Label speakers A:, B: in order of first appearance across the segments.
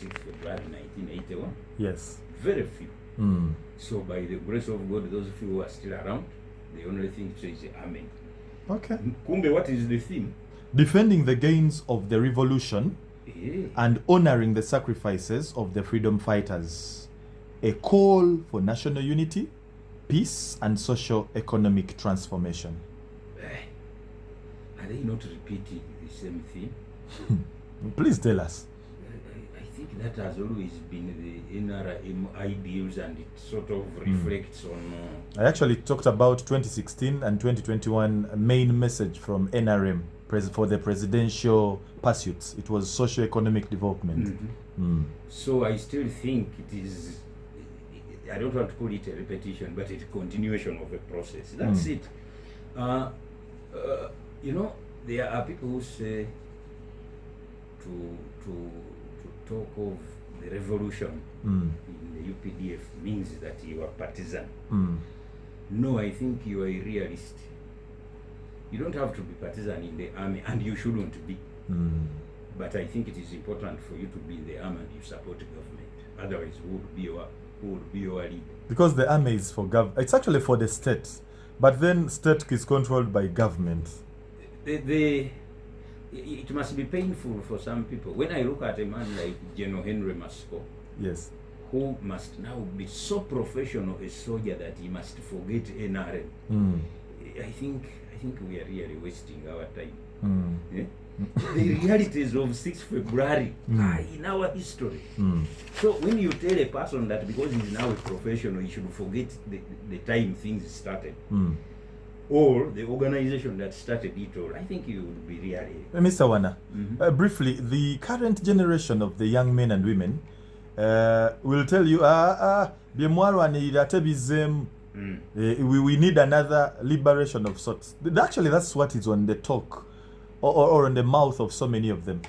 A: 6th February 1981?
B: Yes.
A: Very few. So by the grace of God, those few who are still around, the only thing to say is Amen.
B: Okay.
A: Kumbe, what is the theme?
B: Defending the gains of the revolution and honoring the sacrifices of the freedom fighters. A call for national unity, peace, and socio-economic transformation.
A: Are they not repeating the same theme?
B: Please tell us.
A: I think that has always been the NRM ideals, and it sort of reflects on...
B: I actually talked about 2016 and 2021 main message from NRM for the presidential pursuits. It was socio-economic development.
A: So I still think it is, I don't want to call it a repetition, but it's a continuation of a process. That's it. You know, there are people who say to talk of the revolution in the UPDF means that you are partisan. No, I think you are a realist. You don't have to be partisan in the army, and you shouldn't be. But I think it is important for you to be in the army and you support the government. Otherwise, who would be your leader? Because
B: the army is for it's actually for the state, but then state is controlled by government.
A: It must be painful for some people. When I look at a man like General Henry Masco,
B: yes,
A: who must now be so professional a soldier that he must forget NRM. I think we are really wasting our time. The realities of 6th February are in our history. So when you tell a person that because he's now a professional, he should forget the time things started, or the organization that started it all, I think you would be really...
B: Mr. Wana, briefly, the current generation of the young men and women will tell you, we need another liberation of sorts. Actually, that's what is on the talk or on the mouth of so many of them.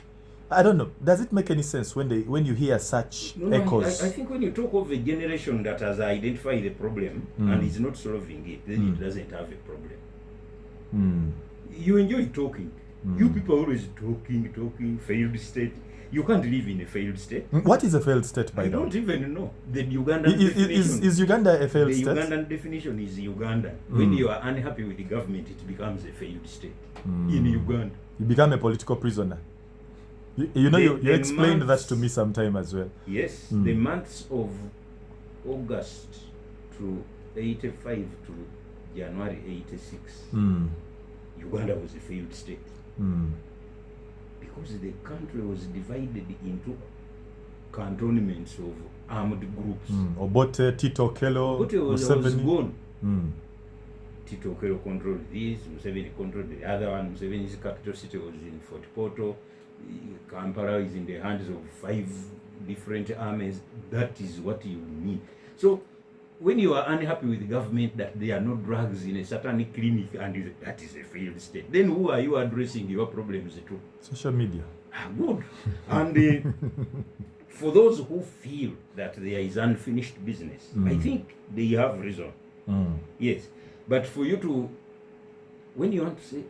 B: I don't know. Does it make any sense when you hear such echoes?
A: I think when you talk of a generation that has identified the problem and is not solving it, then it doesn't have a problem. You enjoy talking. You people always talking, failed state. You can't live in a failed state.
B: What is a failed state, by the way?
A: I don't even know. The Ugandan definition...
B: Is Uganda a failed state?
A: The Ugandan definition is Uganda. When you are unhappy with the government, it becomes a failed state in Uganda.
B: You become a political prisoner. You explained that to me sometime as well.
A: Yes, the months of August to 85 to January 86, Uganda was a failed state. Because the country was divided into cantonments of armed groups.
B: Obote, Tito Okello,
A: was gone. Tito Okello controlled this, Museveni controlled the other one. Museveni's capital city was in Fort Portal. Kampala is in the hands of 5 different armies. That is what you mean. So when you are unhappy with the government that there are no drugs in a satanic clinic and that is a failed state, then who are you addressing your problems to?
B: Social media.
A: Good. And for those who feel that there is unfinished business, I think they have reason. Yes. But for you to, when you want to say,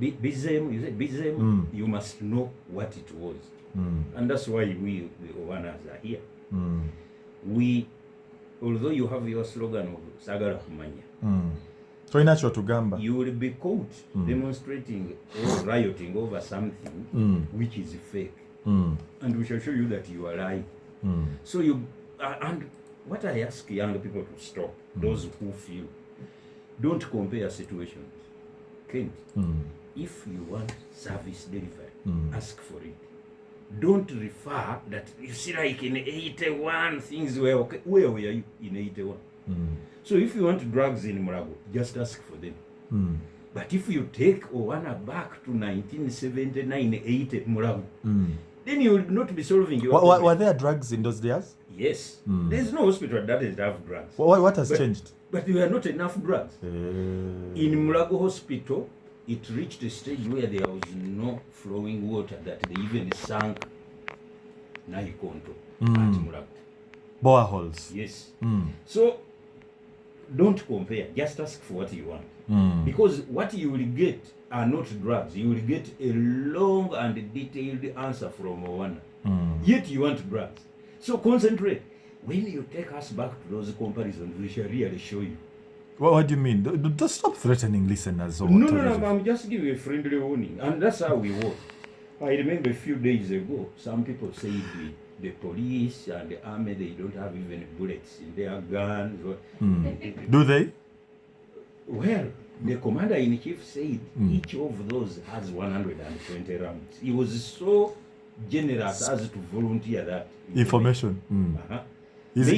A: Bizem, you say Bizem, you must know what it was. And that's why we, the Ovanas, are here. We, although you have your slogan of Sagara Kumanya,
B: so in natural to Gamba,
A: you will be caught demonstrating or rioting over something which is fake. And we shall show you that you are lying. So you, and what I ask young people to stop, those who feel, don't compare situations. Kent, if you want service delivery, ask for it. Don't refer that, you see, like in 81, things were okay. Where were you in 81? So if you want drugs in Murago, just ask for them. But if you take Owana back to 1979, 80 Murago, then you will not be solving your problem.
B: Were there drugs in those days?
A: Yes. There's no hospital that doesn't have drugs.
B: What has changed?
A: But there were not enough drugs. In Murago Hospital, it reached a stage where there was no flowing water, that they even sank Naikonto at Murago.
B: Boreholes.
A: Yes. So don't compare, just ask for what you want. Because what you will get are not drugs. You will get a long and detailed answer from Owana.
B: Mm.
A: Yet you want grants. So concentrate. When you take us back to those comparisons, we shall really show you.
B: What do you mean? Just stop threatening listeners.
A: No, I'm just giving a friendly warning. And that's how we work. I remember a few days ago, some people said the police and the army, they don't have even bullets in their guns.
B: Do they?
A: Well, the commander-in-chief said each of those has 120 rounds. He was so generous as to volunteer that
B: information.
A: Uh-huh.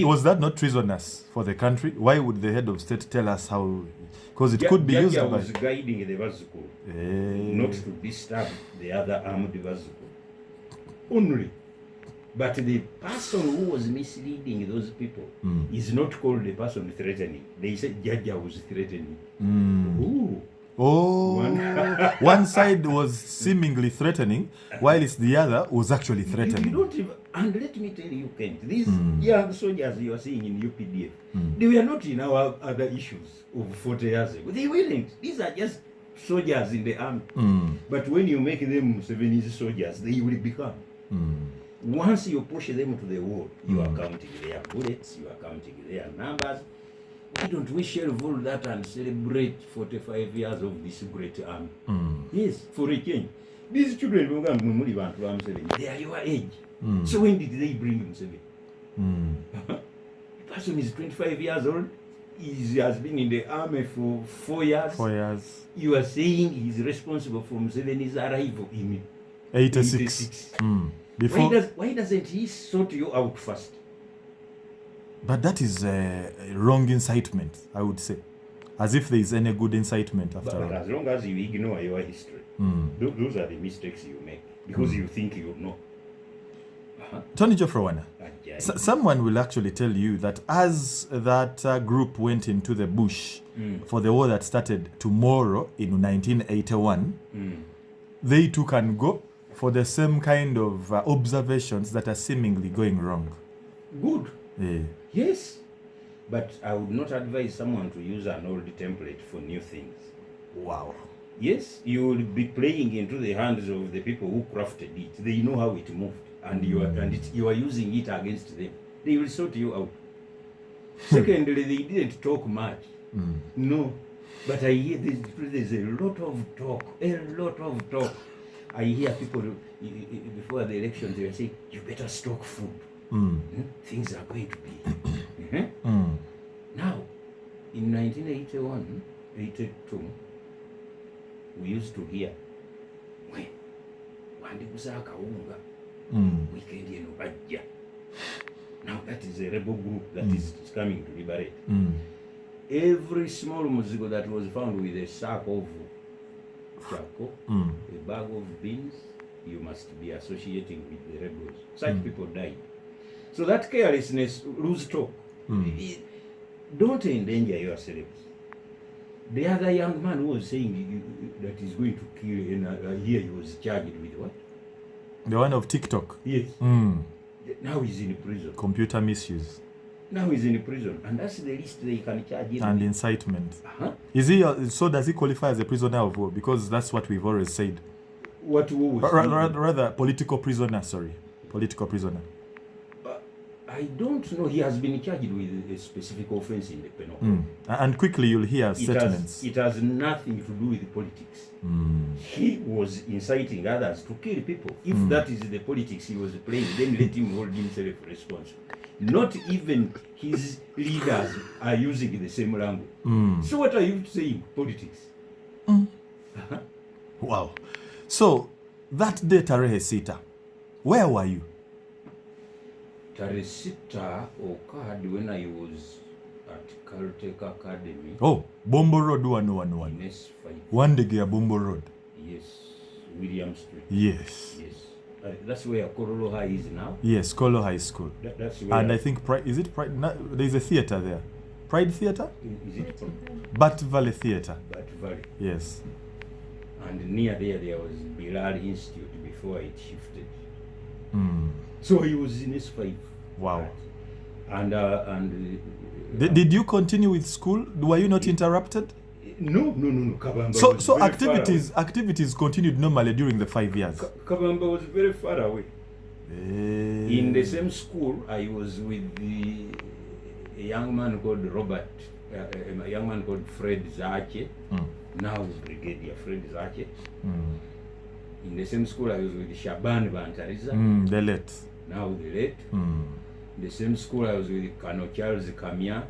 B: Was that not treasonous for the country? Why would the head of state tell us how? Because it could be used by...
A: was guiding the vehicle not to disturb the other armed vehicle. Only. But the person who was misleading those people is not called the person threatening. They said Jaja was threatening. Ooh.
B: Oh, one side was seemingly threatening, whilst the other was actually threatening.
A: You don't even, and let me tell you, Kent, these young soldiers you are seeing in UPDF, they were not in our other issues of 40 years ago. They weren't. These are just soldiers in the army. But when you make them Sevenese soldiers, they will become. Once you push them to the wall, you are counting their bullets, you are counting their numbers. Why don't we shelve all that and celebrate 45 years of this great army? Yes, for a change. These children, they are your age. So when did they bring him 7? The person is 25 years old. He has been in the army for 4 years.
B: 4 years.
A: You are saying he's responsible for Museveni's arrival in
B: 86.
A: Before, why doesn't he sort you out first?
B: But that is wrong incitement, I would say. As if there is any good incitement after all.
A: But as long as you ignore your history, those are the mistakes you make because you think you know.
B: Tony Jofrawana, someone will actually tell you that as that group went into the bush for the war that started tomorrow in 1981, they too can go for the same kind of observations that are seemingly going wrong.
A: Good.
B: Yeah.
A: Yes. But I would not advise someone to use an old template for new things.
B: Wow.
A: Yes, you will be playing into the hands of the people who crafted it. They know how it moved, and you are using it against them. They will sort you out. Secondly, they didn't talk much. No. But I hear there's a lot of talk. I hear people before the elections, they will say, you better stock food. Things are going to be. Now, in 1981, 82, we used to hear, now that is a rebel group that is coming to liberate. Every small muzigo that was found with a sack of charcoal, a bag of beans, you must be associating with the rebels. Such people died. So that carelessness, lose talk. Don't endanger yourselves. The other young man who was saying that he's going to kill, and here he was charged with what?
B: The one of TikTok.
A: Yes. Now he's in prison.
B: Computer misuse.
A: Now he's in prison, and that's the least they can charge him.
B: And incitement. Is he? So does he qualify as a prisoner of war? Because that's what we've always said.
A: What war was
B: rather, political prisoner. Sorry, political prisoner.
A: I don't know. He has been charged with a specific offense in the penal code.
B: And quickly you'll hear statements.
A: It has nothing to do with politics. He was inciting others to kill people. If that is the politics he was playing, then let him hold himself responsible. Not even his leaders are using the same language. So what are you saying? Politics.
B: Wow. So that day Tarehe Sita, where were you?
A: Tarehe Sita occurred when I was at Caltech Academy.
B: Oh, Bombo Road 111.
A: In S5.
B: One day Bombo Road.
A: Yes, William Street.
B: Yes.
A: That's where Kololo High is now.
B: Yes, Kololo High School.
A: That's where.
B: And I think Pride, is it Pride? No, there's a theater there. Pride Theater?
A: Is it
B: Bat Valley Theater.
A: Bat Valley.
B: Yes.
A: And near there was Bilal Institute before it shifted. So he was in S5.
B: Wow.
A: And
B: did you continue with school? Were you not interrupted?
A: No. Kabamba
B: so activities continued normally during the 5 years.
A: Kabamba was very far away. In the same school, I was with a young man called Robert, a young man called Fred Zache, now Brigadier Fred Zache. In the same school, I was with Shaban Bantariza,
B: the late.
A: Now the late. In the same school, I was with Colonel Charles Kamia.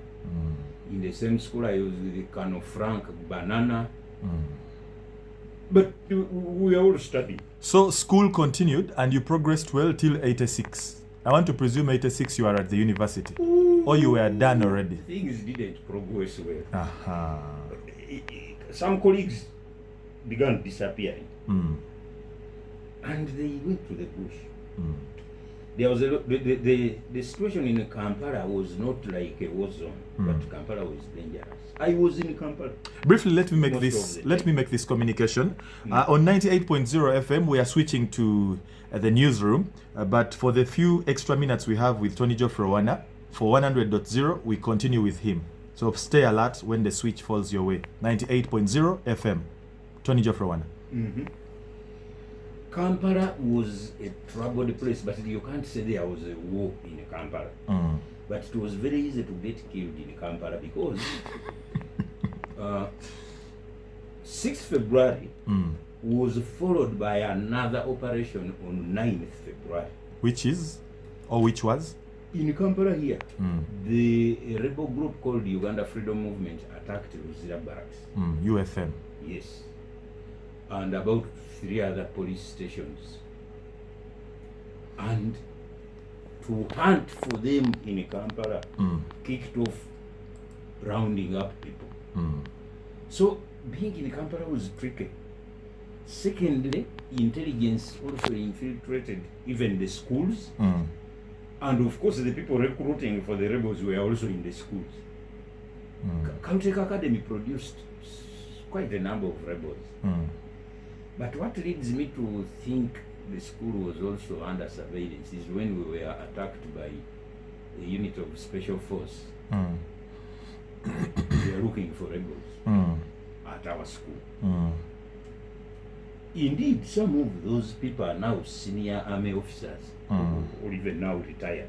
A: In the same school, I was with Colonel Frank Banana. But we all studied.
B: So school continued and you progressed well till 86. I want to presume 86 you are at the university. Or you were done already.
A: Things didn't progress well.
B: Uh-huh.
A: Some colleagues began disappearing. And they went to the bush. There was the situation in Kampala was not like a war zone, but Kampala was dangerous. I was in Kampala.
B: Briefly, let me make this communication. On 98.0 FM, we are switching to the newsroom, but for the few extra minutes we have with Tony Geoffrey Wana, for 100.0, we continue with him. So stay alert when the switch falls your way. 98.0 FM, Tony Geoffrey Wana.
A: Kampala was a troubled place, but you can't say there was a war in Kampala. But it was very easy to get killed in Kampala because 6th February was followed by another operation on 9th February.
B: Which is, or which was?
A: In Kampala here, the rebel group called Uganda Freedom Movement attacked Luzira Barracks.
B: UFM.
A: Yes. And about 3 other police stations. And to hunt for them in Kampala kicked off rounding up people. So being in Kampala was tricky. Secondly, intelligence also infiltrated even the schools. And of course the people recruiting for the rebels were also in the schools. Caltech Academy produced quite a number of rebels. But what leads me to think the school was also under surveillance is when we were attacked by a unit of special force. They were looking for rebels at our school. Indeed, some of those people are now senior army officers or even now retired.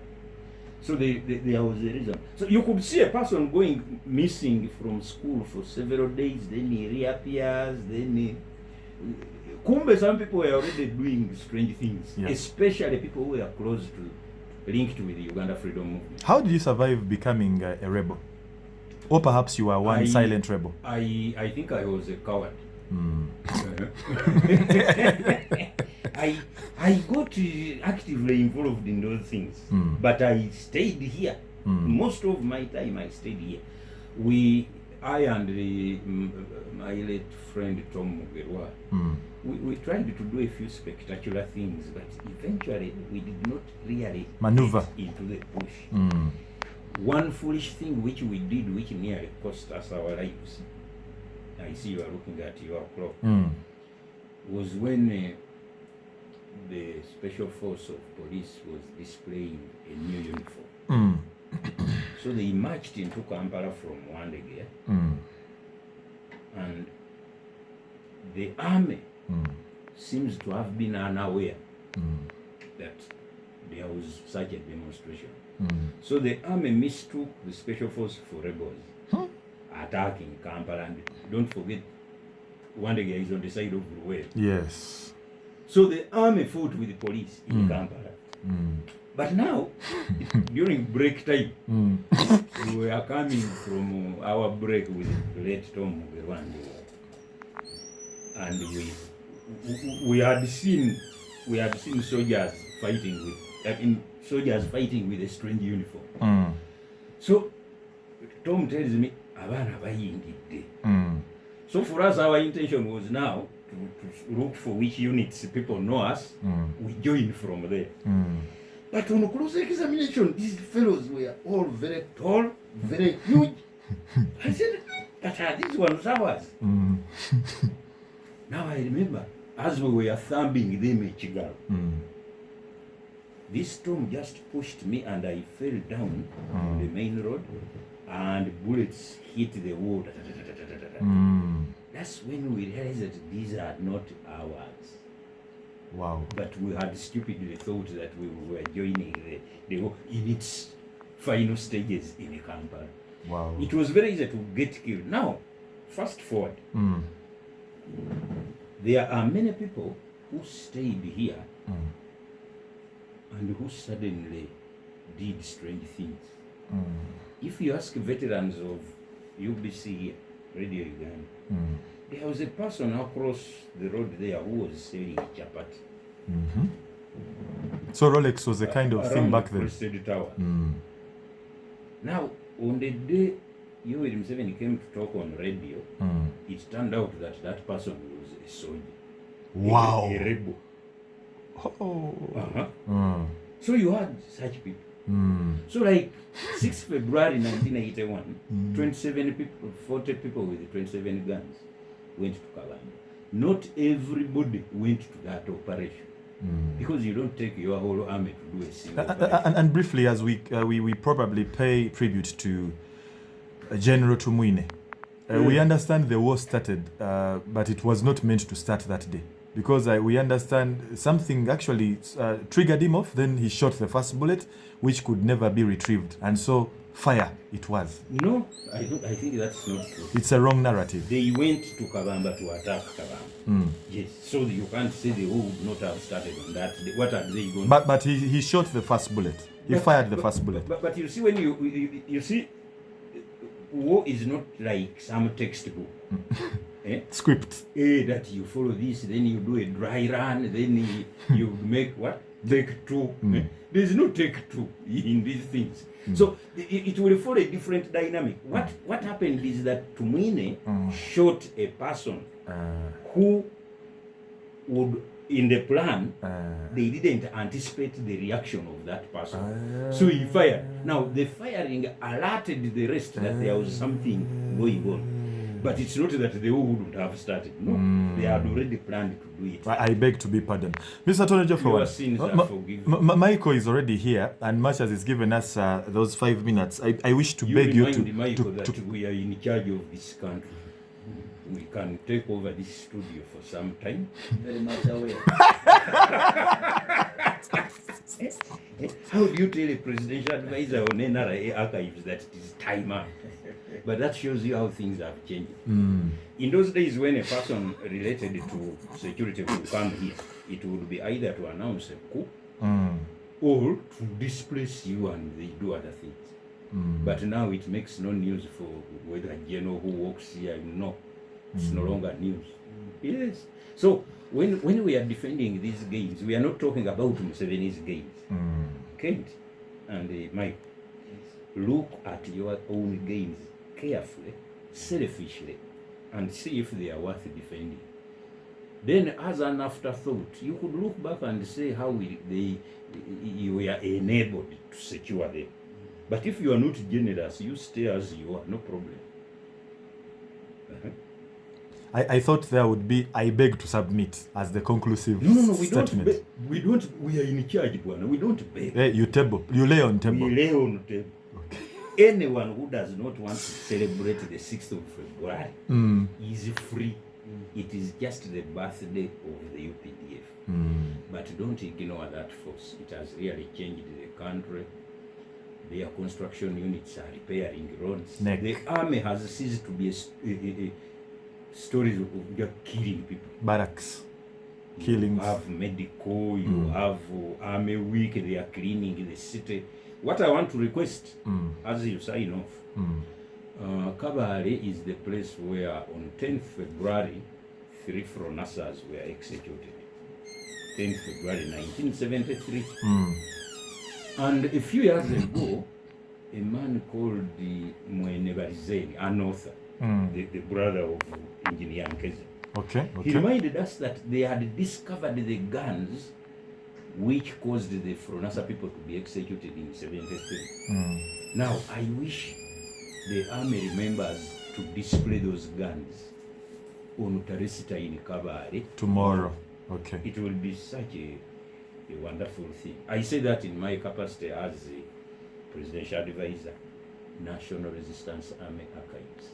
A: So there was a reason. So you could see a person going missing from school for several days, then he reappears, then kumbe some people were already doing strange things, especially people who were close to, linked with the Uganda Freedom Movement.
B: How did you survive becoming a rebel? Or perhaps you are one silent rebel?
A: I think I was a coward. I got actively involved in those things, but I stayed here. Most of my time I stayed here. I and my late friend Tom Mugerwa, we tried to do a few spectacular things, but eventually we did not really
B: maneuver
A: into the bush. One foolish thing which we did, which nearly cost us our lives, I see you are looking at your clock, was when the special force of police was displaying a new uniform. So they marched into Kampala from Wandegea, and the army seems to have been unaware that there was such a demonstration. So the army mistook the special force for rebels attacking Kampala, and don't forget Wandegea is on the side of Ruwe.
B: Yes.
A: So the army fought with the police in Kampala. But now, during break time, we were coming from our break with late Tom Mugerwandi, and we had seen soldiers fighting with a strange uniform. So Tom tells me, "Abana bayingidde." So for us, our intention was now to look for which units people know us. We joined from there. But on close examination, these fellows were all very tall, very huge. I said, but are these ones ours? Now I remember, as we were thumping them in Chigal, this storm just pushed me and I fell down on the main road, and bullets hit the wall. That's when we realized that these are not ours.
B: Wow.
A: But we had stupidly thought that we were joining the war in its final stages in Kampala.
B: Wow.
A: It was very easy to get killed. Now, fast forward. There are many people who stayed here and who suddenly did strange things. If you ask veterans of UBC here, Radio Uganda, there was a person across the road there who was selling chapati.
B: So Rolex was a kind of thing back then.
A: Crested Tower. Now, on the day Yoweri Museveni came to talk on radio, it turned out that that person was a soldier.
B: Wow.
A: A rebel.
B: Oh.
A: So you had such people. So like 6 February 1981, 27 people, 40 people with 27 guns went to Kabanda. Not everybody went to that operation. Because you don't take your whole army to do a single operation.
B: And briefly, as we probably pay tribute to General Tumwine, we understand the war started, but it was not meant to start that day. Because we understand something actually triggered him off, then he shot the first bullet, which could never be retrieved. And so, fire it was.
A: No, I think that's not true.
B: It's a wrong narrative.
A: They went to Kabamba to attack Kabamba. Yes, so you can't say the war would not have started on that day. What are they going to do?
B: But he shot the first bullet. He fired the first bullet.
A: But you see, when you see, war is not like some textbook.
B: Script.
A: That you follow this, then you do a dry run, then you make what? Take two. There's no take two in these things. So it will follow a different dynamic. What happened is that Tumwine shot a person who would, in the plan, they didn't anticipate the reaction of that person. So he fired. Now, the firing alerted the rest that there was something going on. But it's not that they wouldn't have started. No, they had already planned to do it.
B: I beg to be pardoned. Mr. Tony
A: Your sins are forgiven.
B: Michael is already here, and much as he's given us those 5 minutes, I wish to beg you to...
A: Michael that we are in charge of this country. We can take over this studio for some time. Very much aware. How do you tell a presidential advisor on NRA archives that it is time up? But that shows you how things have changed. In those days, when a person related to security would come here, it would be either to announce a coup or to displace you and they do other things. But now it makes no news for whether General who walks here, no. It's no longer news. Yes. So when we are defending these gains, we are not talking about Museveni's gains. Kent and Mike, look at your own gains carefully, selfishly, and see if they are worth defending. Then, as an afterthought, you could look back and say how you were enabled to secure them. But if you are not generous, you stay as you are, no problem.
B: I thought there would be, I beg to submit as the conclusive statement.
A: We are in charge, Bwana. We don't beg.
B: You lay on table.
A: We lay on table. Okay. Anyone who does not want to celebrate the 6th of February is free. It is just the birthday of the UPDF. But don't ignore that force. It has really changed the country. Their construction units are repairing roads. The army has ceased to be stories of just killing people.
B: Barracks. Killings.
A: You have medical, you have army week, they are cleaning the city. What I want to request, as you sign off, Kabale is the place where on 10th February, 3 Fronasas were executed. 10th February 1973. And a few years ago, a man called Mwene Barizeni, an author, the brother of Engineer Nkeze, he reminded us that they had discovered the guns which caused the Fronasa people to be executed in 73. Now, I wish the army remembers to display those guns on Tarisita in Kabale
B: tomorrow.
A: It will be such a wonderful thing. I say that in my capacity as a presidential advisor, National Resistance Army Archives.